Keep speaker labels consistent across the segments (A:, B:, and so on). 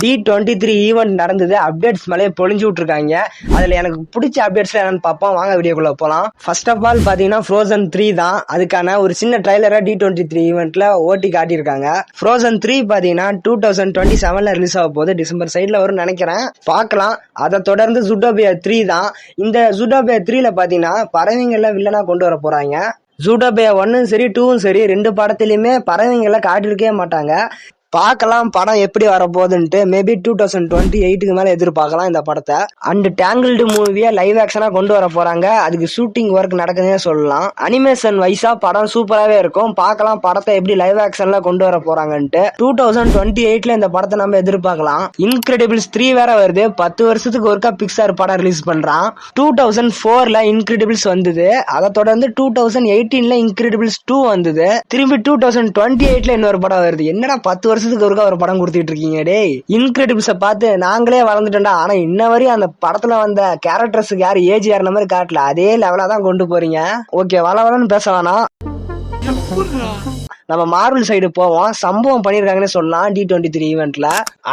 A: D23 event நடந்தது. Updates மேலே பொழிஞ்சு விட்டுருக்காங்க. அதுல எனக்கு பிடிச்ச அப்டேட்ஸ் என்னன்னு பார்ப்போம். வாங்க வீடியோக்குள்ள போலாம். ஃபர்ஸ்ட் ஆஃப் ஆல் பாத்தீங்கன்னா Frozen 3 தான். அதுக்கான ஒரு சின்ன ட்ரைலரை D23 ஈவெண்ட்ல ஓட்டி காட்டியிருக்காங்க. Frozen 3 பாத்தீங்கன்னா 2027ல ரிலீஸ் ஆக போகுது. டிசம்பர் சைட்ல வரும்னு நினைக்கிறேன், பார்க்கலாம். அதை தொடர்ந்து Zootopia 3 தான். இந்த Zootopia 3ல பாத்தீங்கன்னா பறவைங்கள வில்லனா கொண்டு வர போறாங்க. Zootopia 1ம் சரி 2ம் சரி ரெண்டு படத்திலயுமே பறவைங்கள காட்டிருக்கவே மாட்டாங்க. பார்க்கலாம் படம் எப்படி வரப்போகுதுன்ட்டு. மேபி 2028க்கு மேல எதிர்பார்க்கலாம் இந்த படத்தை. அண்ட் டேங்கிள்டு மூவியை லைவ் ஆக்ஷனா கொண்டு வர போறாங்க. அதுக்கு ஷூட்டிங் ஒர்க் நடக்குதுன்னே சொல்லலாம். அனிமேஷன் வைஸா படம் சூப்பராகவே இருக்கும். பார்க்கலாம் படத்தை எப்படி லைவ் ஆக்ஷன்ல கொண்டு வர போறாங்கன்ட்டு. 2028ல இந்த படத்தை நம்ம எதிர்பார்க்கலாம். இன்கிரெடிபிள்ஸ் 3 வேற வருது. 10 வருஷத்துக்கு ஒருக்கா பிக்சார் படம் ரிலீஸ் பண்றான். 2004ல இன்கிரெடிபிள்ஸ் வந்தது. அதை தொடர்ந்து 2018ல இன்கிரெடிபிள்ஸ் 2 வந்தது. திரும்பி 2028ல இன்னொரு படம் வருது. என்னடா 10 வருஷத்துக்கு ஒருக்கா ஒரு படம் கொடுத்துட்டு இருக்கீங்க டேய். இன்கிரெடிபிள்ஸை பார்த்து நாங்களே வளர்ந்துட்டோம்டா. ஆனா இன்ன வரையும் அந்த படத்துல வந்த கேரக்டர்ஸுக்கு யாரு ஏஜ் ஏறின மாதிரி காட்டல. அதே லெவலா தான் கொண்டு போறீங்க. ஓகே, வளவலன்னு பேச வேணாம். நம்ம மார்வல் சைடு போவோம். சம்பவம் பண்ணிருக்காங்கன்னு சொல்லலாம். D23 ஈவெண்ட்ல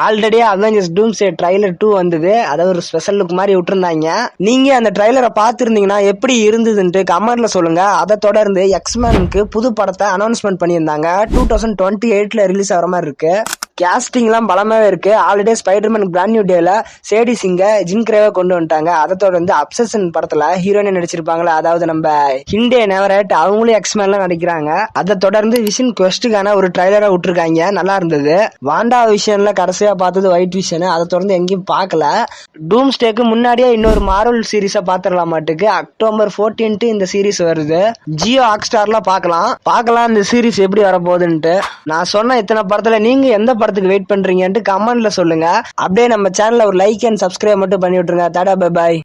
A: ஆல்ரெடி அவெஞ்சர்ஸ் டூம்ஸ்டே ட்ரைலர் 2 வந்தது. அதாவது ஒரு ஸ்பெஷல் லுக் மாதிரி விட்டுருந்தாங்க. நீங்க அந்த ட்ரைலரை பார்த்திருந்தீங்கன்னா எப்படி இருந்ததுன்ட்டு கமெண்ட்ல சொல்லுங்க. அதை தொடர்ந்து எக்ஸ்மேனுக்கு புது படத்தை அனௌன்ஸ்மெண்ட் பண்ணியிருந்தாங்க. 2028ல ரிலீஸ் ஆகிற மாதிரி இருக்கு. கேஸ்டிங்லாம் பலமாவே இருக்கு. ஆல்ரெடி ஸ்பைடர்மேன் பிராண்ட் நியூ டேல சேடி சிங்க ஜிம் கிரேவை கொண்டு வந்துட்டாங்க. அதை தொடர்ந்து அப்சஷன் படத்துல ஹீரோயின் நடிச்சிருப்பாங்களா, அதாவது நம்ம ஹிண்டே நெவரேட், அவங்களும் எக்ஸ்மேன்லாம் நடிக்கிறாங்க. அதை தொடர்ந்து விஷன் குவெஸ்டுக்கான ஒரு ட்ரைலரை விட்டுருக்காங்க, நல்லா இருந்தது. வாண்டா விஷன்ல கடைசியா பார்த்தது ஒயிட் விஷன். அதை தொடர்ந்து எங்கேயும் பார்க்கல. டூம்ஸ்டேக்கு முன்னாடியே இன்னொரு மார்வல் சீரீஸை பாத்திரலாம் மாட்டுக்கு. அக்டோபர் 14 இந்த சீரீஸ் வருது. ஜியோ ஹாட்ஸ்டார்ல பார்க்கலாம் இந்த சீரீஸ் எப்படி வரப்போகுதுன்ட்டு. நான் சொன்ன இத்தனை படத்துல நீங்க எந்த படத்துக்கு வெயிட் பண்றீங்கன்ட்டு கமெண்ட்ல சொல்லுங்க. அப்படியே நம்ம சேனல்ல ஒரு லைக் அண்ட் சப்ஸ்கிரைப் மட்டும் பண்ணி விட்டுருங்க. Tata bye bye.